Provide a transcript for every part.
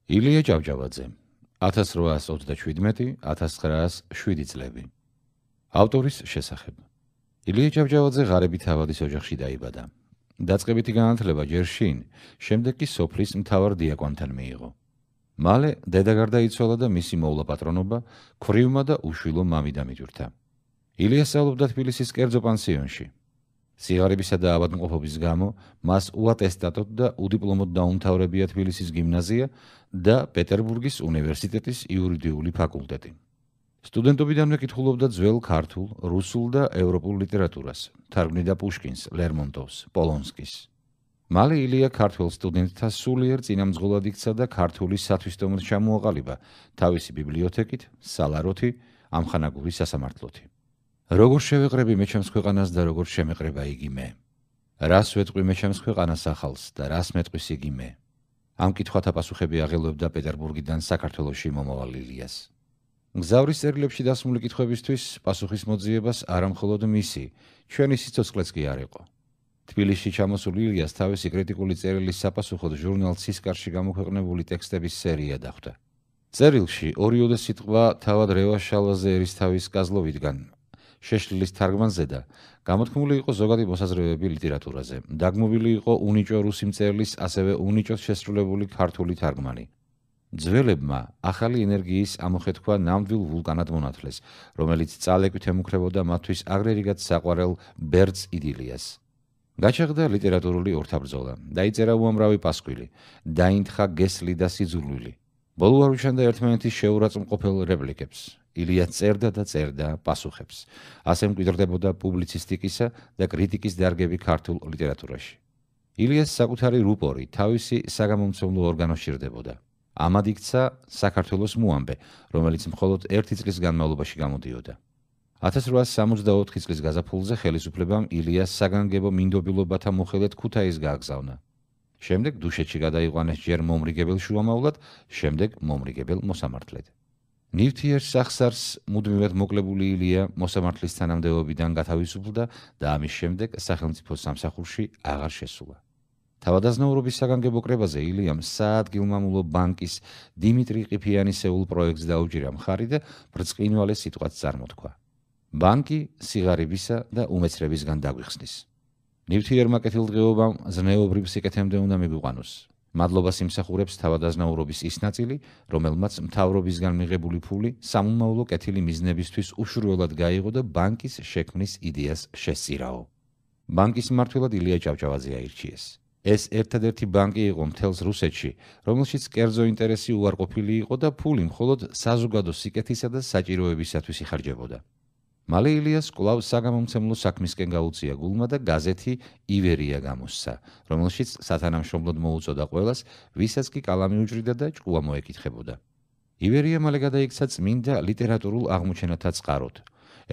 ილია ჭავჭავაძე 1837-1907 წლები. ავტორის შესახებ. ილია ჭავჭავაძე ღარიბი თავადის ოჯახში დაიბადა. დაწყებითი განათლება ჯერ შინ, შემდეგ კი სოფლის მთავარ დიაკვანთან მიიღო. მალე დედა გარდაიცვალა და მისი მოვლა პატრონობა ქვრივმა და უშვილო მამიდამ იჭვრთა. ილია სწავლობდა თბილისის კერძო პანსიონში. სიღარიბისა და ავადმყოფობის გამო მას უატესტატოდ და უდიპლომოდ დაუმთავრებია თბილისის გიმნაზია და პეტერბურგის უნივერსიტეტის იურიდიული ფაკულტეტი. სტუდენტობიდანვე კითხულობდა ძველ ქართულ, რუსულ და ევროპულ ლიტერატურას, თარგმნიდა პუშკინს, ლერმონტოვს, პოლონსკის. მალე ილია ქართველ სტუდენტთა სულიერ წინამძღოლად იქცა და ქართული სათვისტომოდ ჩამოაყალიბა თავისი ბიბლიოთეკით, სალაროთი, ამხანაგური სასამართლოთი. როგორ შევეყრები მე ჩემს ქვეყანას და როგორ შემეყრება იგი მე? რას ვეტყვი მე ჩემს ქვეყანას ახალს და რას მეტყვის იგი მე? ამ კითხვათა პასუხები აღელვებდა პეტერბურგიდან საქართველოში მომავალ ილიას. მგზავრის წერილებში დასმული კითხვებისთვის პასუხის მოძიებას არამხოლოდ მისი, ჩვენი სიცოცხლეც კი არ იყო. თბილისში ჩამოსულ ილიას თავისი კრიტიკული წერილის საპასუხოდ ჟურნალ ცისკარში გამოქვეყნებული ტექსტების სერია დახვდა. წერილში ორიოდე სიტყვა თავად რევას შალვაზე ერისთავის კაზლოვიდან შეშლილის თარგმანზე და გამოთქმული იყო ზოგადი მოსაზრებები ლიტერატურაზე. დაგმობილი იყო უნიჭო რუსი მწერლის, ასევე უნიჭოდ შესრულებული ქართული თარგმანი. ძველებმა ახალი ენერგიის ამოხეთქვა ნამდვილ ვულკანად მონათლეს, რომელიც წალეკვით ემუქრებოდა მათთვის აგრერიგად საყვარელ ბერწ იდილიას. გაჩაღდა ლიტერატურული ორთაბრძოლა, დაიწერა უამრავი პასკვილი, დაინთხა გესლი და სიძულვილი. ბოლო არ უშენდა ერთმანეთის შეურაცხმყოფელ რეპლიკებს. ილია წერდა და წერდა პასუხებს. ასე მკვიდრდებოდა პუბლიცისტიკისა და კრიტიკის დარგები ქართულ ლიტერატურაში. ილიას საკუთარი რუპორი თავისი საგამომცემლო ორგანოს ჭირდებოდა. ამად იქცა საქართველოს მოამბე, რომელიც მხოლოდ 1 წლის განმავლობაში გამოდიოდა. 1864 წლის გაზაფხულზე ხელისუფლებამ ილიას საგანგებო მინდობილობათა მოხელედ ქუთაის გააგზავნა. შემდეგ დუშეთში გადაიყვანეს ჯერ მომრიგებელ შუამავლად, შემდეგ მომრიგებელ მოსამართლედ. ნივთიერს სახსარს მუდმივად მოკლებული ილია მოსამართლის თანამდებობიდან გათავისუფლდა და ამის შემდეგ სახელმწიფო სამსახურში აღარ შესულა. თავადაზნაურობის საგანგებო კრებაზე ილიამ საადგილმამულო ბანკის დიმიტრი ყიფიანისეულ პროექტს დაუჭირა მხარი და ბრწყინვალე სიტყვაც წარმოთქვა. ბანკი სიღარიბისა და უმეცრებისგან დაგვიხსნის. ნივთიერმა კეთილდღეობამ ზნეობრივ სიკეთემდე უნდა მიგვიყვანოს. მადლობას იმსახურებს თავადაზნაურობის ის ნაწილი, რომელმაც მთავრობისგან მიღებული ფული სამომავლო კეთილი მიზნებისთვის უშურველად გაიღო და ბანკის შექმნის იდეას შესწირაო. ბანკის მმართველად ილია ჭავჭავაძე აირჩიეს. ეს ერთადერთი ბანკი იყო მთელს რუსეთში, რომელშიც კერძო ინტერესი უარყოფილი იყო და ფული მხოლოდ საზოგადო სიკეთისა და საჭიროებისათვის იხარჯებოდა. მალე ილიას კვლავ საგამომცემლო საქმისკენ გაუწია გულმა და გაზეთი ივერია გამოსცა, რომელშიც სათანამშრომლოდ მოუწოდა ყველას, ვისაც კი კალამი უჭრიდა და ჭკუა მოეკითხებოდა. ივერია მალე გადაიქცა წმინდა ლიტერატურულ აღმოჩენათა წყაროდ,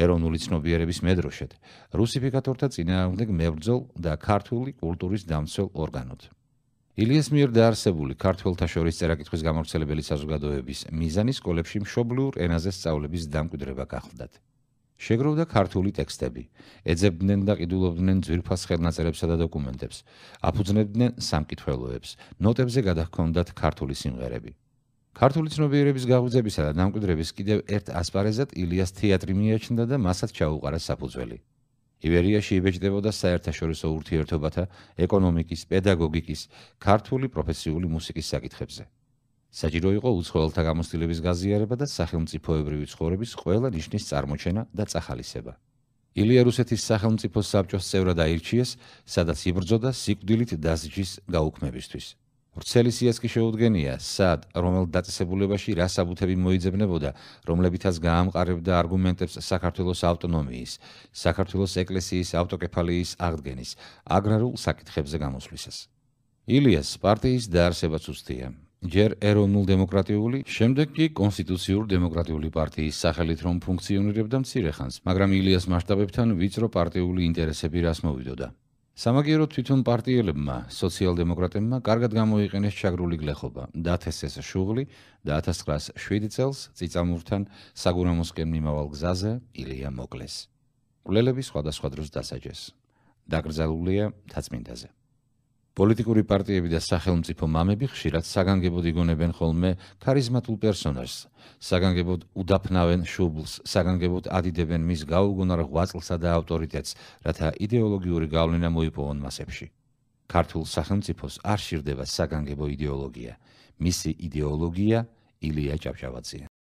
ეროვნული ცნობიერების მედროშედ, რუსიფიკატორთა წინააღმდეგ მებრძოლ და ქართული კულტურის დამცველ ორგანოდ. ილიას მიერ დაარსებული ქართველთა შორის წერა-კითხვის გამავრცელებელი საზოგადოების მიზანი სკოლებში მშობლიურ ენაზე სწავლების დამკვიდრება გახლდათ. შეგროვდა ქართული ტექსტები, ეძებდნენ და ყიდულობდნენ ძვირფას ხელნაწერებსა და დოკუმენტებს, აფუძნებდნენ სამკითხველოებს, ნოტებზე გადაჰქონდათ ქართული სიმღერები. ქართული ცნობიერების გაღვიძებისა და დამკვიდრების კიდევ ერთ ასპარეზად ილიას თეატრი მიაჩნდა და მასაც ჩაუყარა საფუძველი. ივერიაში იბეჭდებოდა საერთაშორისო ურთიერთობათა, ეკონომიკის, პედაგოგიკის, ქართული პროფესიული მუსიკის საკითხებზე. საჭირო იყო უცხოელთა გამოცდილების გაზიარება და სახელმწიფოებრივი ცხოვრების ყველა ნიშნის წარმოჩენა და წახალისება. ილია რუსეთის სახელმწიფო საბჭოს წევრად აირჩიეს, სადაც იბრძოდა სიკვდილით დასჯის გაუქმებისთვის. ვრცელი სიასკი შეუდგენია, სად, რომელ დაწესებულებაში რა საბუთები მოიძებნებოდა, რომლებითაც გაამყარებდა არგუმენტებს საქართველოს ავტონომიის, საქართველოს ეკლესიის ავტოკეფალიის აღდგენის, აგრარულ საკითხებზე გამოსვლისას. ილიას პარტიის დაარსებაც უსწია. ჯერ ეროვნულ-დემოკრატიული, შემდეგ კი კონსტიტუციურ-დემოკრატიული პარტიის სახელით რომ ფუნქციონირებდა მცირე ხანს, მაგრამ ილიას მასშტაბებთან ვიწრო პარტიული ინტერესები რას მოვიდოდა. სამაგიეროდ თვითონ პარტიელებმა, სოციალ-დემოკრატებმა კარგად გამოიყენეს ჩაგრული გლეხობა, დათესეს შუღლი და 1907 წელს წიწამურთან საგურამოსკენ მიმავალ გზაზე ილია მოკლეს. მკვლელები სხვადასხვა დროს დასაჯეს. დაკრძალულია მთაწმინდაზე. პოლიტიკური პარტიები და სახელმწიფო მამები ხშირად საგანგებოდ იგონებენ ხოლმე ქარიზმატულ პერსონაჟს, საგანგებოდ უდაფნავენ შუბლს, საგანგებოდ ადიდებენ მის გაუგონარ ღვაწლსა და ავტორიტეტს, რათა იდეოლოგიური გავლენა მოიპოვონ მასებში. ქართულ სახელმწიფოს არ სჭირდება საგანგებო იდეოლოგია, მისი იდეოლოგია ილია ჭავჭავაძეა.